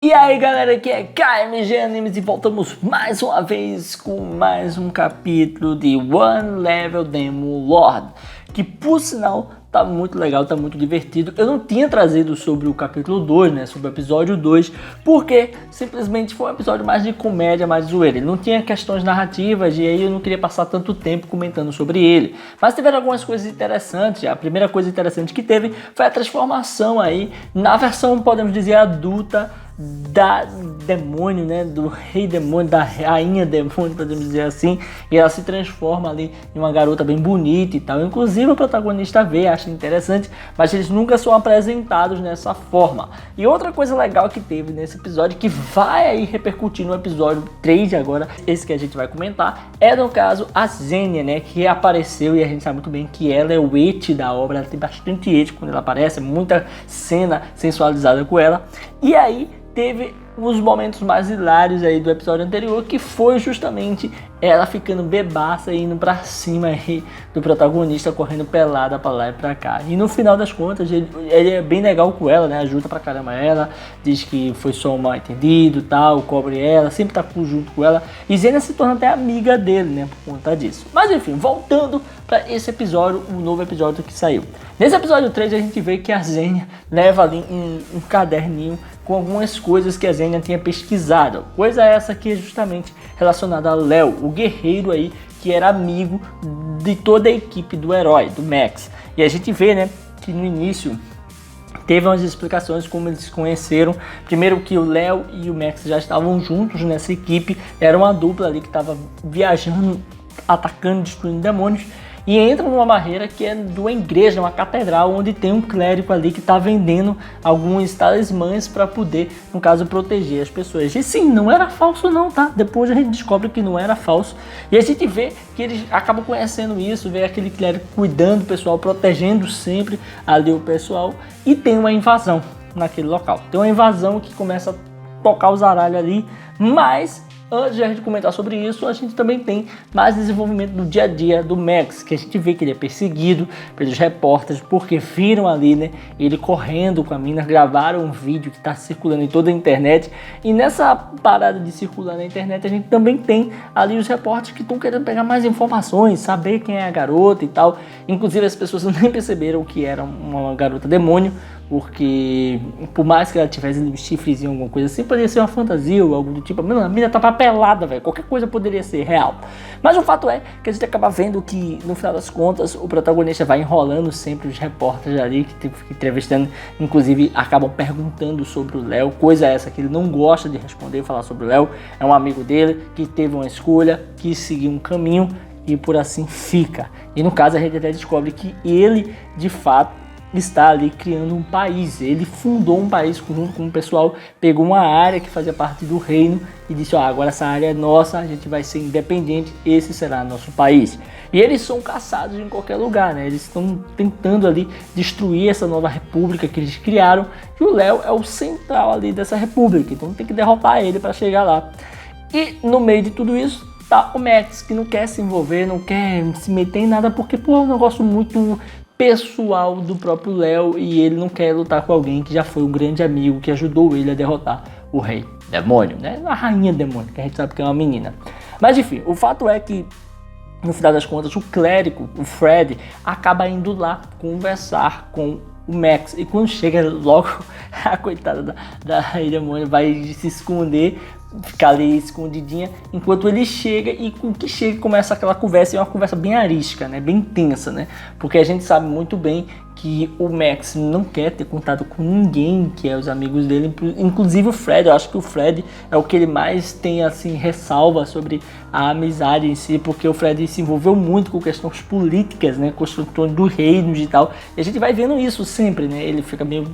E aí galera, aqui é KMG Animes e voltamos mais uma vez com mais um capítulo de One Level Demon Lord, que por sinal tá muito legal, tá muito divertido. Eu não tinha trazido sobre o capítulo 2, né, sobre o episódio 2, porque simplesmente foi um episódio mais de comédia, mais de zoeira. Ele não tinha questões narrativas e aí eu não queria passar tanto tempo comentando sobre ele. Mas tiveram algumas coisas interessantes. A primeira coisa interessante que teve foi a transformação aí na versão, podemos dizer, adulta da demônio, né, do rei demônio, da rainha demônio, podemos dizer assim, e ela se transforma ali em uma garota bem bonita e tal. Inclusive o protagonista vê, acha interessante, mas eles nunca são apresentados dessa forma. E outra coisa legal que teve nesse episódio, que vai aí repercutir no episódio 3 agora, esse que a gente vai comentar, é no caso a Zenia, né, que apareceu, e a gente sabe muito bem que ela é o eti da obra, ela tem bastante eti quando ela aparece, muita cena sensualizada com ela. E aí teve os momentos mais hilários aí do episódio anterior, que foi justamente ela ficando bebaça e indo pra cima aí do protagonista, correndo pelada pra lá e pra cá. E no final das contas, ele é bem legal com ela, né? Ajuda pra caramba ela, diz que foi só um mal entendido, tal, cobre ela, sempre tá junto com ela. E Zenia se torna até amiga dele, né? Por conta disso. Mas enfim, voltando pra esse episódio, o novo episódio que saiu. Nesse episódio 3 a gente vê que a Zenia leva ali um caderninho com algumas coisas que a Zenia tinha pesquisado. Coisa essa que é justamente relacionada ao Léo, o guerreiro aí que era amigo de toda a equipe do herói, do Max. E a gente vê, né, que no início teve umas explicações como eles se conheceram. Primeiro que o Léo e o Max já estavam juntos nessa equipe, era uma dupla ali que estava viajando, atacando, destruindo demônios. E entram numa barreira que é de uma igreja, uma catedral, onde tem um clérigo ali que está vendendo alguns talismãs para poder, no caso, proteger as pessoas. E sim, não era falso não, tá? Depois a gente descobre que não era falso. E a gente vê que eles acabam conhecendo isso, vê aquele clérigo cuidando do pessoal, protegendo sempre ali o pessoal. E tem uma invasão naquele local. Tem uma invasão que começa a tocar os aralhos ali, mas antes de a gente comentar sobre isso, a gente também tem mais desenvolvimento do dia a dia do Max, que a gente vê que ele é perseguido pelos repórteres, porque viram ali, né, ele correndo com a mina, gravaram um vídeo que está circulando em toda a internet, e nessa parada de circular na internet a gente também tem ali os repórteres que estão querendo pegar mais informações, saber quem é a garota e tal. Inclusive as pessoas nem perceberam que era uma garota demônio, porque por mais que ela tivesse um chifrezinho, alguma coisa assim, poderia ser uma fantasia ou algo do tipo. A mina tava pelada, velho, qualquer coisa poderia ser real. Mas o fato é que a gente acaba vendo que no final das contas o protagonista vai enrolando sempre os repórteres ali que entrevistando, inclusive acabam perguntando sobre o Léo, coisa essa que ele não gosta de responder, falar sobre o Léo. É um amigo dele que teve uma escolha, que seguiu um caminho e por assim fica. E no caso a gente até descobre que ele de fato está ali criando um país. Ele fundou um país junto com o pessoal, pegou uma área que fazia parte do reino e disse, ó, agora essa área é nossa, a gente vai ser independente, esse será nosso país. E eles são caçados em qualquer lugar, né? Eles estão tentando ali destruir essa nova república que eles criaram, e o Léo é o central ali dessa república, então tem que derrotar ele para chegar lá. E no meio de tudo isso tá o Max, que não quer se envolver, não quer se meter em nada, porque pô, é um negócio muito pessoal do próprio Léo, e ele não quer lutar com alguém que já foi um grande amigo, que ajudou ele a derrotar o rei demônio, né? A rainha demônio, que a gente sabe que é uma menina. Mas enfim, o fato é que no final das contas o clérigo, o Fred, acaba indo lá conversar com o Max, e quando chega logo a coitada da rainha demônio vai se esconder, ficar ali escondidinha, enquanto ele chega, e com que chega começa aquela conversa, e é uma conversa bem arística, né, bem tensa, né, porque a gente sabe muito bem que o Max não quer ter contato com ninguém que é os amigos dele, inclusive o Fred. Eu acho que o Fred é o que ele mais tem assim ressalva sobre a amizade em si, porque o Fred se envolveu muito com questões políticas, né, construções do reino e tal, e a gente vai vendo isso sempre, né, ele fica meio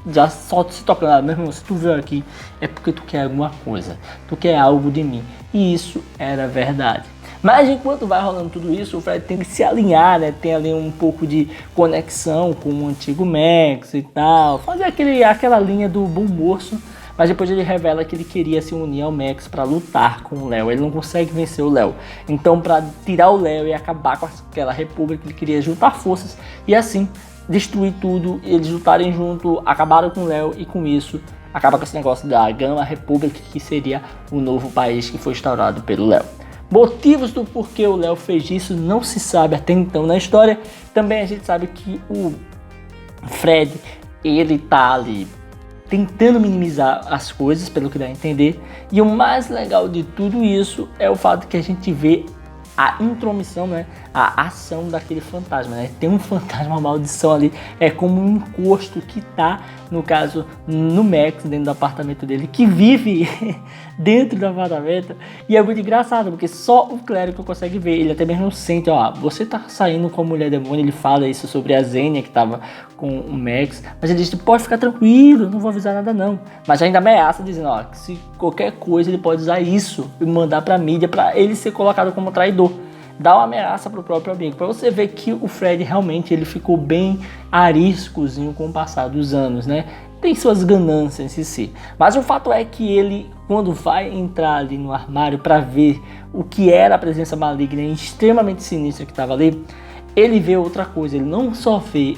já só se tocando, meu irmão, se tu veio aqui é porque tu quer alguma coisa, tu quer algo de mim, e isso era verdade. Mas enquanto vai rolando tudo isso, o Fred tem que se alinhar, né? Tem ali um pouco de conexão com o antigo Max e tal, fazer aquela linha do bom moço. Mas depois ele revela que ele queria se unir ao Max para lutar com o Léo. Ele não consegue vencer o Léo. Então, para tirar o Léo e acabar com aquela república, ele queria juntar forças e assim destruir tudo. Eles lutarem junto, acabaram com o Léo, e com isso acaba com esse negócio da Gama República, que seria o novo país que foi instaurado pelo Léo. Motivos do porquê o Léo fez isso não se sabe até então na história. Também a gente sabe que o Fred, ele tá ali tentando minimizar as coisas, pelo que dá a entender. E o mais legal de tudo isso é o fato que a gente vê a intromissão, né? A ação daquele fantasma, né? Tem um fantasma, uma maldição ali, é como um encosto que tá, no caso, no Max, dentro do apartamento dele, que vive dentro do apartamento. E é muito engraçado, porque só o clérigo consegue ver. Ele até mesmo sente, ó, você tá saindo com a mulher demônio. Ele fala isso sobre a Zênia, que tava com o Max, mas ele diz, pode ficar tranquilo, não vou avisar nada não. Mas ainda ameaça, dizendo, ó, que se qualquer coisa ele pode usar isso e mandar pra mídia pra ele ser colocado como traidor. Dá uma ameaça pro próprio amigo, pra você ver que o Fred realmente ele ficou bem ariscozinho com o passar dos anos, né? Tem suas ganâncias em si. Mas o fato é que ele, quando vai entrar ali no armário para ver o que era a presença maligna e extremamente sinistra que estava ali, ele vê outra coisa. Ele não só vê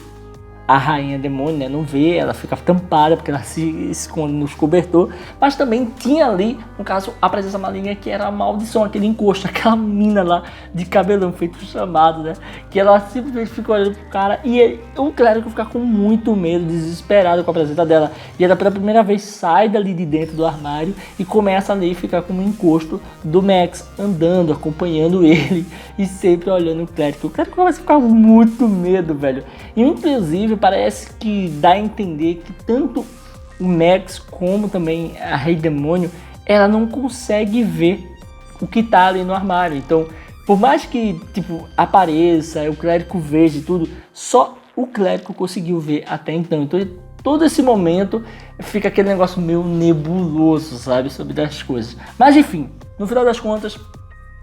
a rainha demônio, né? Não vê, ela fica tampada porque ela se esconde nos cobertor, mas também tinha ali, no caso, a presença maligna, que era a maldição, aquele encosto, aquela mina lá de cabelão feito chamado, né? Que ela simplesmente ficou olhando pro cara e o clérigo fica com muito medo, desesperado com a presença dela. E ela pela primeira vez sai dali de dentro do armário e começa ali a ficar com um encosto do Max, andando, acompanhando ele e sempre olhando o clérigo. O clérigo começa a ficar com muito medo, velho. E inclusive parece que dá a entender que tanto o Max como também a Rei Demônio, ela não consegue ver o que tá ali no armário. Então, por mais que tipo apareça, o clérigo veja e tudo, só o clérigo conseguiu ver até então. Então, todo esse momento fica aquele negócio meio nebuloso, sabe, sobre as coisas. Mas enfim, no final das contas,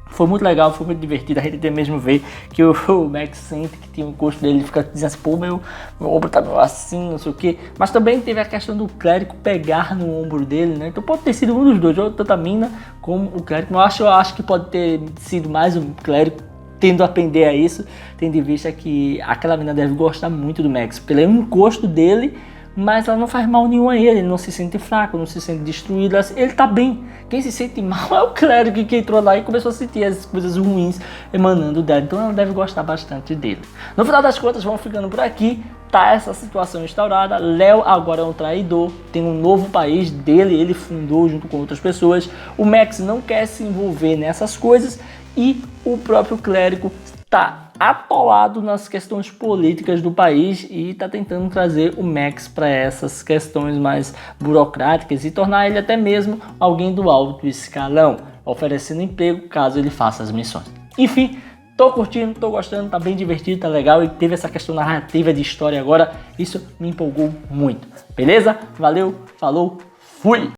foi muito legal, foi muito divertido. A gente até mesmo vê que o Max sente que tinha um encosto dele, ele fica dizendo assim, pô, meu ombro tá meio assim, não sei o que. Mas também teve a questão do clérigo pegar no ombro dele, né? Então pode ter sido um dos dois, ou tanto a mina como o clérigo. Mas eu acho que pode ter sido mais um clérigo tendo a aprender a isso, tendo em vista que aquela mina deve gostar muito do Max, porque ele é um encosto dele, mas ela não faz mal nenhum a ele não se sente fraco, não se sente destruído, ele tá bem. Quem se sente mal é o clérigo que entrou lá e começou a sentir as coisas ruins emanando dela, então ela deve gostar bastante dele. No final das contas, vamos ficando por aqui, tá essa situação instaurada. Léo agora é um traidor, tem um novo país dele, ele fundou junto com outras pessoas. O Max não quer se envolver nessas coisas e o próprio clérigo tá atolado nas questões políticas do país e está tentando trazer o Max para essas questões mais burocráticas e tornar ele até mesmo alguém do alto escalão, oferecendo emprego caso ele faça as missões. Enfim, tô curtindo, tô gostando, tá bem divertido, tá legal e teve essa questão narrativa de história agora, isso me empolgou muito. Beleza? Valeu, falou, fui!